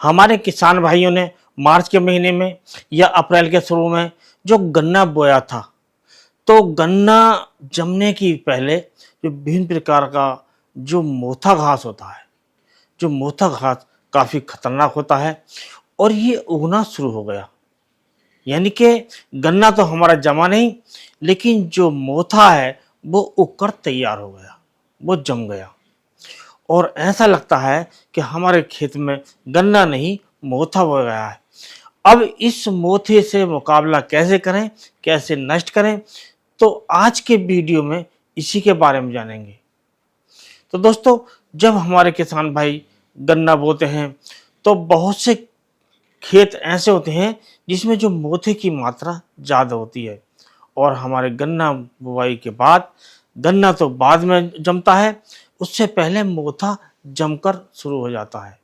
हमारे किसान भाइयों ने मार्च के महीने में या अप्रैल के शुरू में जो गन्ना बोया था, तो गन्ना जमने की पहले जो विभिन्न प्रकार का जो मोथा घास होता है, जो मोथा घास काफ़ी खतरनाक होता है और ये उगना शुरू हो गया। यानी कि गन्ना तो हमारा जमा नहीं, लेकिन जो मोथा है वो उगकर तैयार हो गया, वो जम गया और ऐसा लगता है कि हमारे खेत में गन्ना नहीं मोथा हो गया है। अब इस मोथे से मुकाबला कैसे करें, कैसे नष्ट करें, तो आज के वीडियो में इसी के बारे में जानेंगे। तो दोस्तों, जब हमारे किसान भाई गन्ना बोते हैं तो बहुत से खेत ऐसे होते हैं जिसमें जो मोथे की मात्रा ज़्यादा होती है और हमारे गन्ना बुवाई के बाद गन्ना तो बाद में जमता है, उससे पहले मोथा जमकर शुरू हो जाता है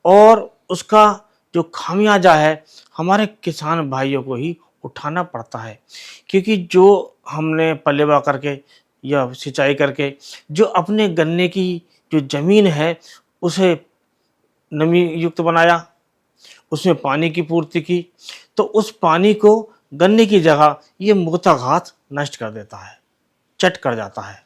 और उसका जो खामियाजा है हमारे किसान भाइयों को ही उठाना पड़ता है। क्योंकि जो हमने पलेवा करके या सिंचाई करके जो अपने गन्ने की जो ज़मीन है उसे नमी युक्त बनाया, उसमें पानी की पूर्ति की, तो उस पानी को गन्ने की जगह ये मोथा घास नष्ट कर देता है, चट कर जाता है।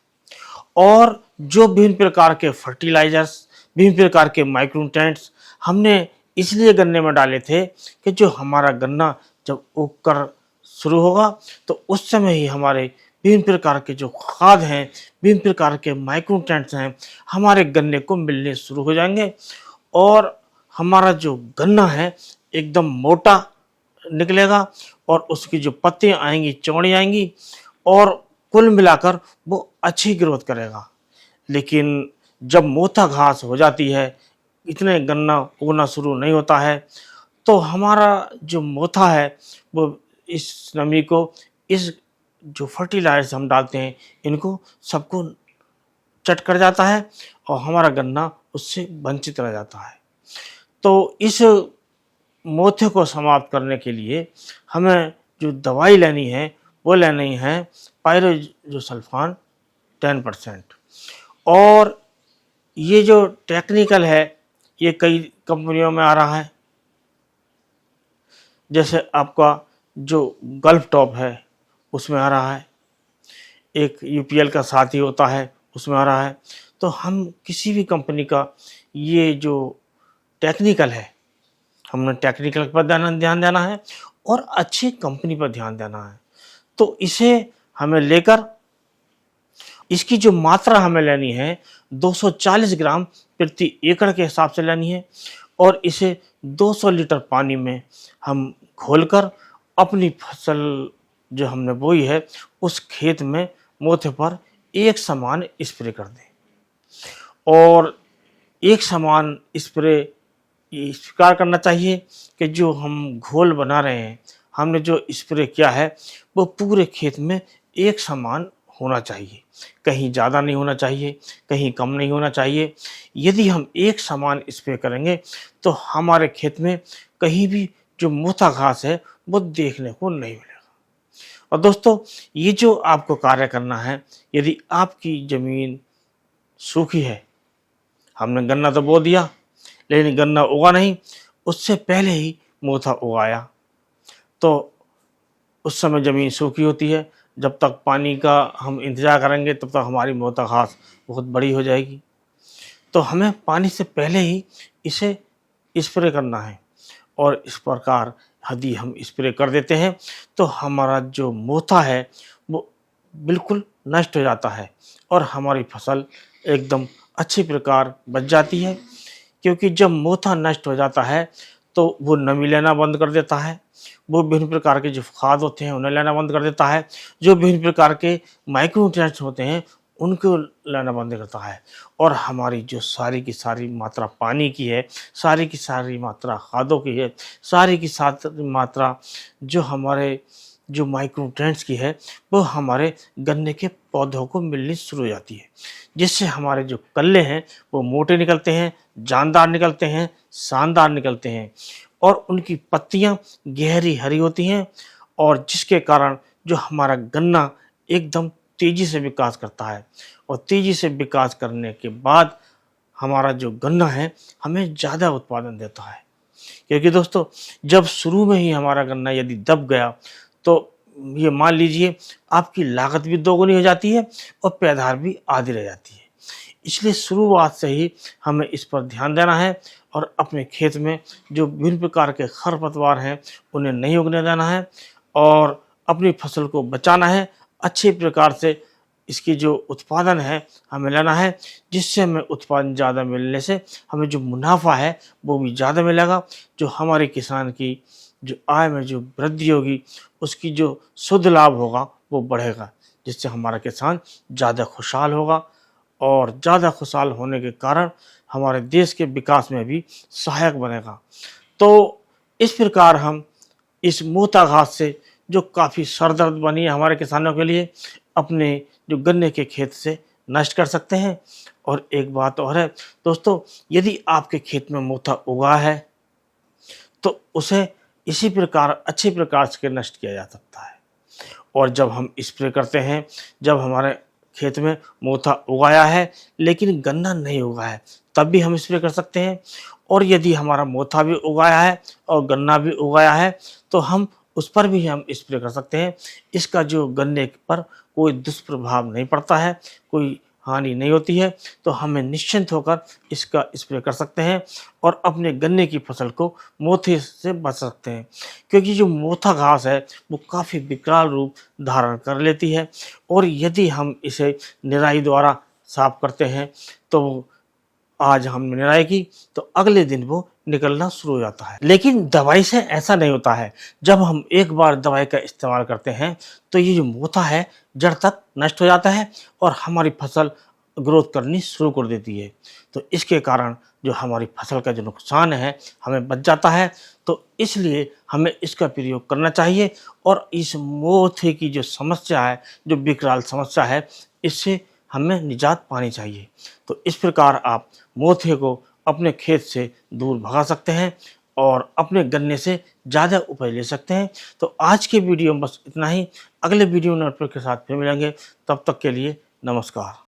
और जो विभिन्न प्रकार के फर्टिलाइजर्स, विभिन्न प्रकार के माइक्रोन्यूट्रिएंट्स हमने इसलिए गन्ने में डाले थे कि जो हमारा गन्ना जब उगकर शुरू होगा तो उस समय ही हमारे विभिन्न प्रकार के जो खाद हैं, विभिन्न प्रकार के माइक्रोन्यूट्रिएंट्स हैं, हमारे गन्ने को मिलने शुरू हो जाएंगे और हमारा जो गन्ना है एकदम मोटा निकलेगा और उसकी जो पत्तियाँ आएंगी चौड़ी आएंगी और कुल मिलाकर वो अच्छी ग्रोथ करेगा। लेकिन जब मोथा घास हो जाती है, इतने गन्ना उगना शुरू नहीं होता है, तो हमारा जो मोथा है वो इस नमी को, इस जो फर्टिलाइजर्स हम डालते हैं इनको सबको चट कर जाता है और हमारा गन्ना उससे वंचित रह जाता है। तो इस मोथे को समाप्त करने के लिए हमें जो दवाई लेनी है वो लेनी है पायरोजोसल्फान 10%। और ये जो टेक्निकल है ये कई कंपनियों में आ रहा है, जैसे आपका जो गल्फ टॉप है उसमें आ रहा है, एक यूपीएल का साथी होता है उसमें आ रहा है। तो हम किसी भी कंपनी का ये जो टेक्निकल है, हमने टेक्निकल पर ध्यान देना है और अच्छी कंपनी पर ध्यान देना है। तो इसे हमें लेकर इसकी जो मात्रा हमें लेनी है 240 ग्राम प्रति एकड़ के हिसाब से लेनी है और इसे 200 लीटर पानी में हम घोलकर अपनी फसल जो हमने बोई है उस खेत में मोथे पर एक समान स्प्रे कर दें। और एक समान स्प्रे स्वीकार करना चाहिए कि जो हम घोल बना रहे हैं, हमने जो स्प्रे किया है वो पूरे खेत में एक समान होना चाहिए, कहीं ज़्यादा नहीं होना चाहिए, कहीं कम नहीं होना चाहिए। यदि हम एक समान स्प्रे करेंगे तो हमारे खेत में कहीं भी जो मोथा घास है वो देखने को नहीं मिलेगा। और दोस्तों, ये जो आपको कार्य करना है, यदि आपकी ज़मीन सूखी है, हमने गन्ना तो बो दिया लेकिन गन्ना उगा नहीं, उससे पहले ही मोथा उगाया, तो उस समय ज़मीन सूखी होती है, जब तक पानी का हम इंतज़ार करेंगे तब तक हमारी मोथा घास बहुत बड़ी हो जाएगी। तो हमें पानी से पहले ही इसे स्प्रे करना है और इस प्रकार यदि हम स्प्रे कर देते हैं तो हमारा जो मोथा है वो बिल्कुल नष्ट हो जाता है और हमारी फसल एकदम अच्छी प्रकार बच जाती है। क्योंकि जब मोथा नष्ट हो जाता है तो वो नमी लेना बंद कर देता है, वो विभिन्न प्रकार के जो खाद होते हैं उन्हें लेना बंद कर देता है, जो विभिन्न प्रकार के माइक्रोन्यूट्रिएंट्स होते हैं उनको लेना बंद करता है और हमारी जो सारी की सारी मात्रा पानी की है, सारी की सारी मात्रा खादों की है, सारी की सारी मात्रा जो हमारे जो माइक्रोन्यूट्रिएंट्स की है वो हमारे गन्ने के पौधों को मिलनी शुरू हो जाती है, जिससे हमारे जो कल्ले हैं वो मोटे निकलते हैं, जानदार निकलते हैं, शानदार निकलते हैं और उनकी पत्तियां गहरी हरी होती हैं और जिसके कारण जो हमारा गन्ना एकदम तेज़ी से विकास करता है और तेज़ी से विकास करने के बाद हमारा जो गन्ना है हमें ज़्यादा उत्पादन देता है। क्योंकि दोस्तों जब शुरू में ही हमारा गन्ना यदि दब गया तो ये मान लीजिए आपकी लागत भी दोगुनी हो जाती है और पैदावार भी आधी रह जाती है। इसलिए शुरुआत से ही हमें इस पर ध्यान देना है और अपने खेत में जो विभिन्न प्रकार के खरपतवार हैं उन्हें नहीं उगने देना है और अपनी फसल को बचाना है। अच्छे प्रकार से इसकी जो उत्पादन है हमें लेना है, जिससे हमें उत्पादन ज़्यादा मिलने से हमें जो मुनाफा है वो भी ज़्यादा मिलेगा। जो हमारे किसान की जो आय में जो वृद्धि होगी, उसकी जो शुद्ध लाभ होगा वो बढ़ेगा, जिससे हमारा किसान ज़्यादा खुशहाल होगा और ज़्यादा खुशहाल होने के कारण हमारे देश के विकास में भी सहायक बनेगा। तो इस प्रकार हम इस मोटा घास से जो काफ़ी सरदर्द बनी है हमारे किसानों के लिए, अपने जो गन्ने के खेत से नष्ट कर सकते हैं। और एक बात और है दोस्तों, यदि आपके खेत में मोथा उगा है तो उसे इसी प्रकार अच्छे प्रकार से नष्ट किया जा सकता है। और जब हम स्प्रे करते हैं, जब हमारे खेत में मोथा उगाया है लेकिन गन्ना नहीं उगा है, तब भी हम स्प्रे कर सकते हैं। और यदि हमारा मोथा भी उगाया है और गन्ना भी उगाया है तो हम उस पर भी हम स्प्रे कर सकते हैं। इसका जो गन्ने पर कोई दुष्प्रभाव नहीं पड़ता है, कोई हानि नहीं होती है, तो हमें निश्चिंत होकर इसका स्प्रे कर सकते हैं और अपने गन्ने की फसल को मोथे से बच सकते हैं। क्योंकि जो मोथा घास है वो काफ़ी विकराल रूप धारण कर लेती है और यदि हम इसे निराई द्वारा साफ करते हैं तो आज हमने निराई की तो अगले दिन वो निकलना शुरू हो जाता है। लेकिन दवाई से ऐसा नहीं होता है। जब हम एक बार दवाई का इस्तेमाल करते हैं तो ये जो मोथा है जड़ तक नष्ट हो जाता है और हमारी फसल ग्रोथ करनी शुरू कर देती है। तो इसके कारण जो हमारी फसल का जो नुकसान है हमें बच जाता है। तो इसलिए हमें इसका प्रयोग करना चाहिए और इस मोथे की जो समस्या है, जो विकराल समस्या है, इससे हमें निजात पानी चाहिए। तो इस प्रकार आप मोथे को अपने खेत से दूर भगा सकते हैं और अपने गन्ने से ज़्यादा उपज ले सकते हैं। तो आज के वीडियो में बस इतना ही। अगले वीडियो में के साथ फिर मिलेंगे। तब तक के लिए नमस्कार।